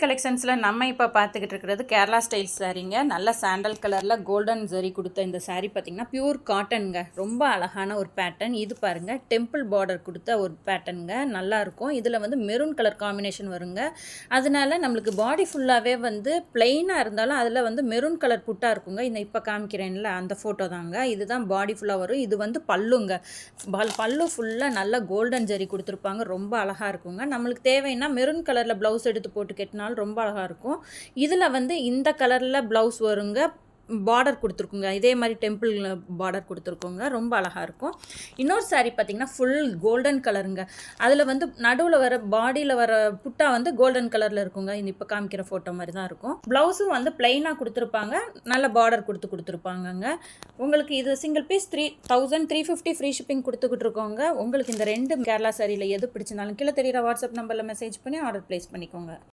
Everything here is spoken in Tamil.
கலெக்ஷன்ஸில் நம்ம இப்போ பார்த்துக்கிட்டு இருக்கிறது கேரளா ஸ்டைல் சாரீங்க. நல்ல சாண்டல் கலரில் கோல்டன் ஜரி கொடுத்த இந்த சாரீ பார்த்திங்கன்னா பியூர் காட்டனுங்க. ரொம்ப அழகான ஒரு பேட்டர்ன். இது பாருங்கள், டெம்பிள் பார்டர் கொடுத்த ஒரு பேட்டர்னுங்க. நல்லாயிருக்கும். இதில் வந்து மெரூன் கலர் காம்பினேஷன் வருங்க. அதனால நம்மளுக்கு பாடி ஃபுல்லாகவே வந்து பிளெயினாக இருந்தாலும் அதில் வந்து மெரூன் கலர் புட்டாக இருக்குங்க. இந்த இப்போ காமிக்கிறேன்ல அந்த ஃபோட்டோ தாங்க. இதுதான் பாடி ஃபுல்லாக வரும். இது வந்து பல்லுங்க. பல்லு ஃபுல்லாக நல்லா கோல்டன் ஜரி கொடுத்துருப்பாங்க. ரொம்ப அழகாக இருக்குங்க. நம்மளுக்கு தேவைன்னா மெரூன் கலரில் ப்ளவுஸ் எடுத்து போட்டு கட்டினாலும் ரொம்ப அழகாக இருக்கும். இதில் வந்து இந்த கலரில் ப்ளவுஸ் வருங்க. பார்டர் கொடுத்துருக்குங்க. இதே மாதிரி டெம்பிள் பார்டர் கொடுத்துருக்கோங்க. ரொம்ப அழகாக இருக்கும். இன்னொரு சாரீ பார்த்திங்கன்னா ஃபுல் கோல்டன் கலருங்க. அதில் வந்து நடுவில் வர பாடியில் வர புட்டா வந்து கோல்டன் கலரில் இருக்குங்க. இந்த இப்போ காமிக்கிற ஃபோட்டோ மாதிரி தான் இருக்கும். ப்ளவுஸும் வந்து பிளெயினாக கொடுத்துருப்பாங்க. நல்ல பார்டர் கொடுத்துருப்பாங்கங்க. உங்களுக்கு இது சிங்கிள் பீஸ் 3350 ஃப்ரீ ஷிப்பிங் கொடுத்துக்கிட்டு இருக்கோங்க. உங்களுக்கு இந்த 2 கேரளா சாரியில் எது பிடிச்சிருந்தாலும் கீழே தெரியிற வாட்ஸ்அப் நம்பரில் மெசேஜ் பண்ணி ஆர்டர் ப்ளேஸ் பண்ணிக்கோங்க.